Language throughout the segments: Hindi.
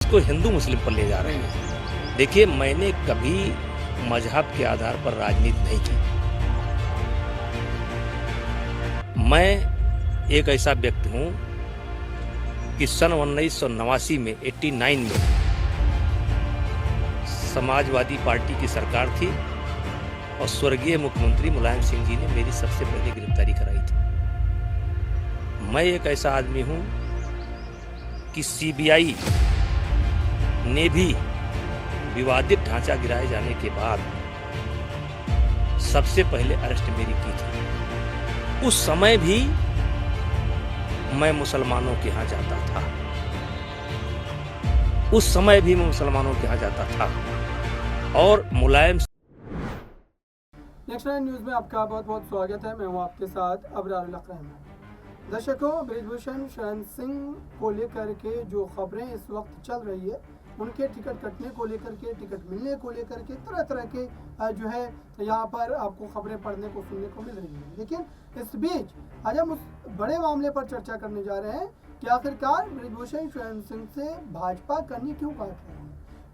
इसको हिंदू मुस्लिम पर ले जा रहे हैं। देखिए, मैंने कभी मजहब के आधार पर राजनीति नहीं की। मैं एक ऐसा व्यक्ति हूं कि सन 1989 में 89 में समाजवादी पार्टी की सरकार थी और स्वर्गीय मुख्यमंत्री मुलायम सिंह जी ने मेरी सबसे पहले गिरफ्तारी कराई थी। मैं एक ऐसा आदमी हूं कि सीबीआई ने भी विवादित ढांचा गिराए जाने के बाद सबसे पहले अरेस्ट मेरी की थी। उस समय भी मैं मुसलमानों के यहाँ जाता था। उस समय भी मैं मुसलमानों के यहाँ जाता था और मुलायम। नेक्स्ट 9 न्यूज़ में आपका बहुत बहुत स्वागत है। मैं हूँ आपके साथ अबरारुल अकरम। दर्शकों, बृजभूषण शरण सिंह को लेकर के जो खबरें इस वक्त चल रही है, उनके टिकट कटने को लेकर के, टिकट मिलने को लेकर के तरह तरह के जो है यहाँ पर आपको खबरें पढ़ने को सुनने को मिल रही हैं। लेकिन इस बीच आज हम उस बड़े मामले पर चर्चा करने जा रहे हैं कि आखिरकार बृजभूषण शरण सिंह से भाजपा करनी क्यों काट रही है,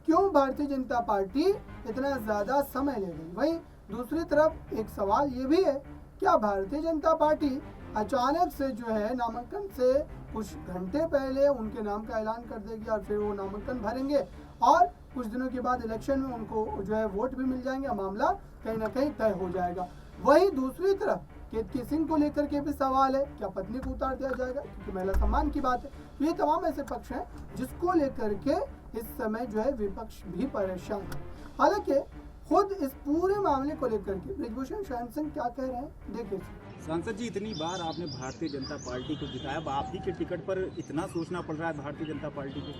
क्यों भारतीय जनता पार्टी इतना ज़्यादा समय ले गई। वहीं दूसरी तरफ एक सवाल ये भी है, क्या भारतीय जनता पार्टी अचानक से जो है नामांकन से कुछ घंटे पहले उनके नाम का ऐलान कर देगी और फिर वो नामांकन भरेंगे और कुछ दिनों के बाद इलेक्शन में उनको जो है वोट भी मिल जाएंगे, मामला कहीं ना कहीं तय हो जाएगा। वहीं दूसरी तरफ केतकी सिंह को लेकर के भी सवाल है, क्या पत्नी को उतार दिया जाएगा, क्योंकि महिला सम्मान की बात है। ये तमाम ऐसे पक्ष हैं जिसको लेकर के इस समय जो है विपक्ष भी परेशान है। हालांकि खुद इस पूरे मामले को लेकर के बृजभूषण शरण सिंह क्या कह रहे हैं, देखिए। सांसद जी, इतनी बार आपने भारतीय जनता पार्टी को जिताया, अब आप ही के टिकट पर इतना सोचना पड़ रहा है भारतीय जनता पार्टी को।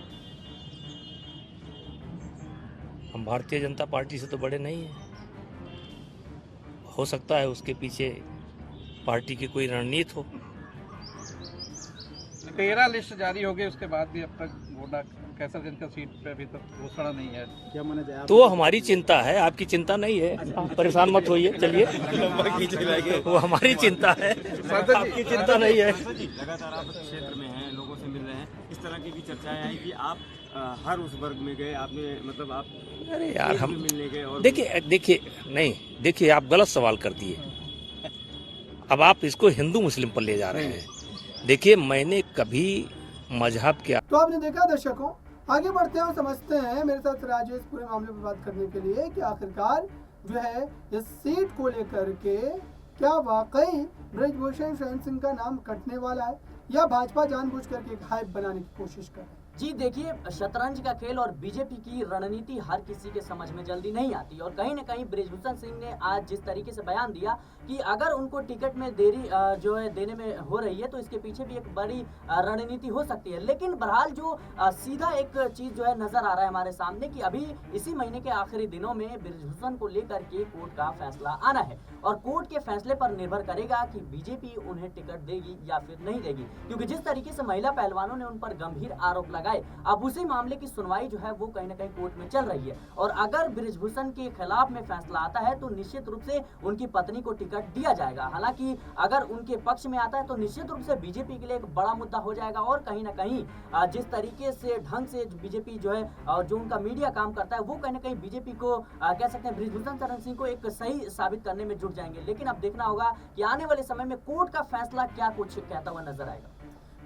हम भारतीय जनता पार्टी से तो बड़े नहीं हैं। हो सकता है उसके पीछे पार्टी की कोई रणनीति हो। 13 लिस्ट जारी हो गई, उसके बाद भी अब तक गोंडा कैसरगंज का सीट पे अभी तक घोषणा नहीं है। क्या माना जाए? तो वो हमारी चिंता है, आपकी चिंता नहीं है। परेशान मत होइए, चलिए। वो हमारी चिंता है, आपकी चिंता नहीं है। लगातार आप क्षेत्र में हैं, लोगों से मिल रहे हैं, इस तरह की भी चर्चाएं आई कि आप हर उस वर्ग में गए, आपने मतलब आप अरे यार, हम मिलने गए और देखिए आप गलत सवाल कर दिए। अब आप इसको हिंदू मुस्लिम पर ले जा रहे हैं। देखिए, मैंने कभी मजहब के तो आपने देखा दर्शकों, आगे बढ़ते हैं और समझते हैं मेरे साथ राजेश पूरे मामले पर बात करने के लिए कि आखिरकार जो है इस सीट को लेकर के क्या वाकई बृजभूषण शरण सिंह का नाम कटने वाला है या भाजपा जानबूझ करके एक हाइप बनाने की कोशिश कर रही है। जी देखिए, शतरंज का खेल और बीजेपी की रणनीति हर किसी के समझ में जल्दी नहीं आती और कहीं ना कहीं बृजभूषण सिंह ने आज जिस तरीके से बयान दिया कि अगर उनको टिकट में देरी जो है देने में हो रही है तो इसके पीछे भी एक बड़ी रणनीति हो सकती है। लेकिन बहरहाल जो सीधा एक चीज जो है नजर आ रहा है हमारे सामने कि अभी इसी महीने के आखिरी दिनों में बृजभूषण को लेकर के कोर्ट का फैसला आना है और कोर्ट के फैसले पर निर्भर करेगा कि बीजेपी उन्हें टिकट देगी या फिर नहीं देगी, क्योंकि जिस तरीके से महिला पहलवानों ने उन पर गंभीर आरोप लगाए, अब उसी मामले की सुनवाई जो है वो कहीं ना कहीं कोर्ट में चल रही है और अगर बृजभूषण के खिलाफ में फैसला आता है तो निश्चित रूप से उनकी पत्नी को टिकट दिया जाएगा। हालांकि अगर उनके पक्ष में आता है तो निश्चित रूप से बीजेपी के लिए एक बड़ा मुद्दा हो जाएगा और कहीं ना कहीं जिस तरीके से ढंग से बीजेपी जो है और जो उनका मीडिया काम करता है वो कहीं ना कहीं बीजेपी को कह सकते हैं बृजभूषण शरण सिंह को एक सही साबित करने में जुट जाएंगे। लेकिन अब देखना होगा कि आने वाले समय में कोर्ट का फैसला क्या कुछ कहता हुआ नजर आएगा।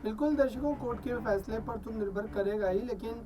बिल्कुल दर्शकों, कोर्ट के फैसले पर तो निर्भर करेगा ही, लेकिन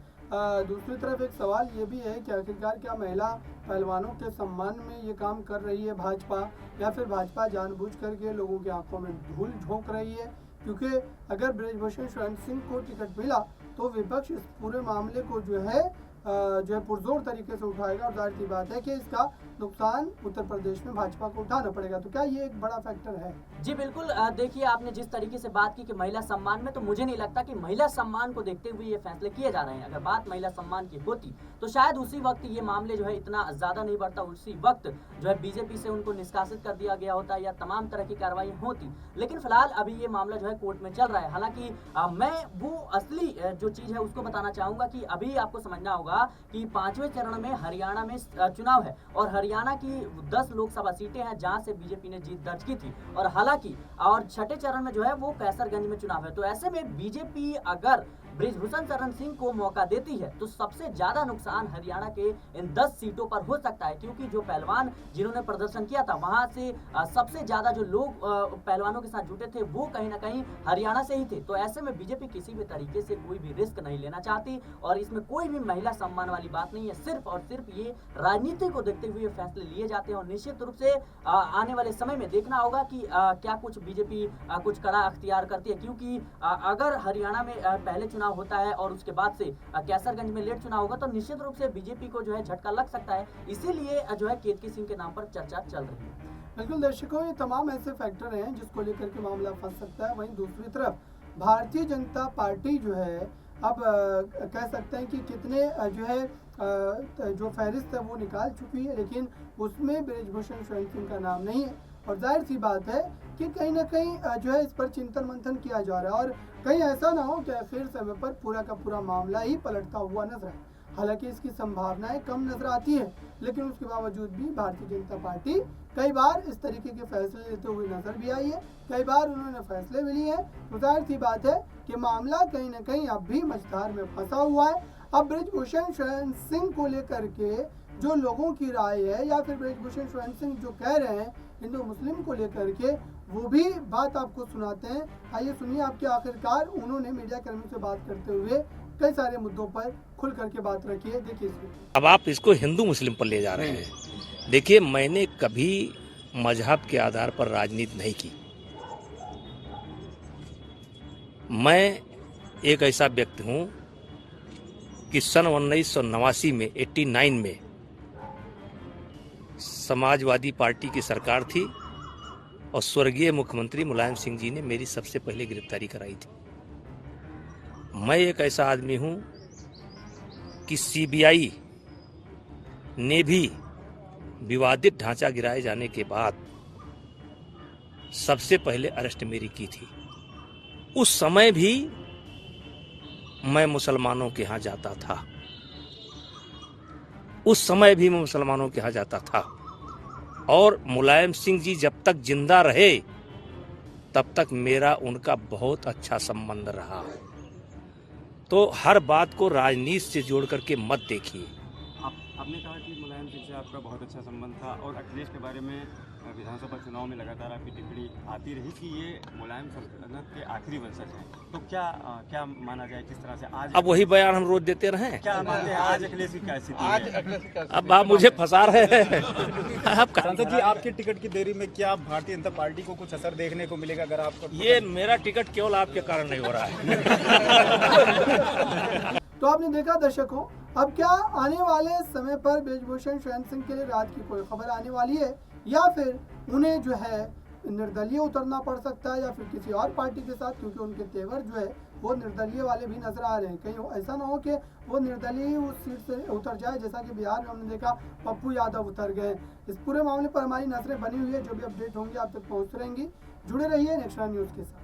दूसरी तरफ एक सवाल ये भी है कि आखिरकार क्या महिला पहलवानों के सम्मान में ये काम कर रही है भाजपा या फिर भाजपा जानबूझ करके लोगों की आंखों में धूल झोंक रही है। क्योंकि अगर बृजभूषण शरण सिंह को टिकट मिला तो विपक्ष इस पूरे मामले को जो है पुरजोर तरीके से उठाएगा और जाहिर सी बात है कि इसका नुकसान उत्तर प्रदेश में भाजपा को उठाना पड़ेगा। तो क्या ये एक बड़ा फैक्टर है? जी बिल्कुल, देखिए आपने जिस तरीके से बात की कि महिला सम्मान में, तो मुझे नहीं लगता कि महिला सम्मान को देखते हुए ये फैसले किए जा रहे हैं। अगर बात महिला सम्मान की होती तो शायद उसी वक्त ये मामले जो है इतना ज्यादा नहीं बढ़ता, उसी वक्त जो है बीजेपी से उनको निष्कासित कर दिया गया होता या तमाम तरह की कार्रवाई होती। लेकिन फिलहाल अभी ये मामला जो है कोर्ट में चल रहा है। हालांकि मैं वो असली जो चीज है उसको बताना चाहूंगा कि अभी आपको समझना होगा कि 5वें चरण में हरियाणा में चुनाव है और हरियाणा की 10 लोकसभा सीटें हैं जहां से बीजेपी ने जीत दर्ज की थी और हालांकि और छठे चरण में जो है वो कैसरगंज में चुनाव है। तो ऐसे में बीजेपी अगर ब्रिजभूषण शरण सिंह को मौका देती है तो सबसे ज्यादा नुकसान हरियाणा के इन 10 सीटों पर हो सकता है, क्योंकि जो पहलवान जिन्होंने प्रदर्शन किया था वहां से सबसे ज्यादा जो लोग पहलवानों के साथ जुटे थे वो कहीं ना कहीं हरियाणा से ही थे। तो ऐसे में बीजेपी किसी भी तरीके से कोई भी रिस्क नहीं लेना चाहती और इसमें कोई भी महिला सम्मान वाली बात नहीं है। सिर्फ और सिर्फ ये राजनीति को देखते हुए फैसले लिए जाते हैं और निश्चित रूप से आने वाले समय में देखना होगा कि क्या कुछ बीजेपी कुछ कड़ा अख्तियार करती है, क्योंकि अगर हरियाणा में पहले चुनाव होता है और उसके बाद से कैसरगंज में लेट चुनाव होगा तो निश्चित रूप से बीजेपी को जो है झटका लग सकता है। इसीलिए जो है केतकी सिंह के नाम पर चर्चा चल रही है। बिल्कुल दर्शकों, ये तमाम ऐसे फैक्टर हैं जिसको लेकर के मामला फंस सकता है। वहीं दूसरी तरफ भारतीय जनता पार्टी जो है अब कह सकते हैं कि कितने जो है जो फहरिस्त है वो निकाल चुकी है, लेकिन उसमें ब्रिजभूषण शरण सिंह का नाम नहीं है। और जाहिर सी बात है कि कहीं ना कहीं जो है इस पर चिंतन मंथन किया जा रहा है और कहीं ऐसा ना हो कि आखिर समय पर पूरा का पूरा मामला ही पलटता हुआ नजर आए। हालांकि इसकी संभावनाएं कम नजर आती है, लेकिन उसके बावजूद भी भारतीय जनता पार्टी कई बार इस तरीके के फैसले लेते हुए नजर भी आई है, कई बार उन्होंने फैसले भी लिए हैं। तो जाहिर सी बात है कि मामला कहीं ना कहीं अब भी मझधार में फंसा हुआ है। अब ब्रिजभूषण शरण सिंह को लेकर के जो लोगों की राय है या फिर ब्रिजभूषण शरण सिंह जो कह रहे हैं हिंदू मुस्लिम को लेकर के, वो भी बात आपको सुनाते हैं। आइए सुनिए आपके आखिरकार उन्होंने मीडिया कर्मियों से बात करते हुए कई सारे मुद्दों पर खुल करके बात रखी है। देखिए अब आप इसको हिंदू मुस्लिम पर ले जा रहे हैं। देखिए, मैंने कभी मजहब के आधार पर राजनीति नहीं की। मैं एक ऐसा व्यक्ति हूं कि सन 1989 में 89 में समाजवादी पार्टी की सरकार थी और स्वर्गीय मुख्यमंत्री मुलायम सिंह जी ने मेरी सबसे पहले गिरफ्तारी कराई थी। मैं एक ऐसा आदमी हूं कि सीबीआई ने भी विवादित ढांचा गिराए जाने के बाद सबसे पहले अरेस्ट मेरी की थी। उस समय भी मैं मुसलमानों के यहाँ जाता था, उस समय भी मैं मुसलमानों के यहाँ जाता था और मुलायम सिंह जी जब तक जिंदा रहे तब तक मेरा उनका बहुत अच्छा संबंध रहा। तो हर बात को राजनीति से जोड़ करके मत देखिए। आपने कहा कि मुलायम सिंह से आपका बहुत अच्छा संबंध था और अखिलेश के बारे में विधानसभा चुनाव में लगातार आपकी टिप्पणी आती रही कि ये मुलायम सल्तनत के आखिरी वंशज हैं। तो क्या माना जाए, किस तरह से आज अब वही बयान हम रोज देते रहे हैं। क्या मानते हैं आज अखिलेश की क्या स्थिति है? अब आप मुझे फंसा रहे हैं। अब सांसद जी, आपके टिकट की देरी में क्या भारतीय जनता पार्टी को कुछ असर देखने को मिलेगा? अगर आपको ये मेरा टिकट केवल आपके कारण नहीं हो रहा है। तो आपने देखा दर्शकों, अब क्या आने वाले समय पर ब्रिजभूषण शरण सिंह के लिए रात की कोई खबर आने वाली है या फिर उन्हें जो है निर्दलीय उतरना पड़ सकता है या फिर किसी और पार्टी के साथ, क्योंकि उनके तेवर जो है वो निर्दलीय वाले भी नजर आ रहे हैं। कहीं ऐसा ना हो कि वो निर्दलीय उस सीट से उतर जाए, जैसा कि बिहार में हमने देखा पप्पू यादव उतर गए। इस पूरे मामले पर हमारी नजरें बनी हुई है, जो भी अपडेट होंगी आप तक पहुँच रहेंगी। जुड़े रहिए नेक्स्ट न्यूज़ के साथ।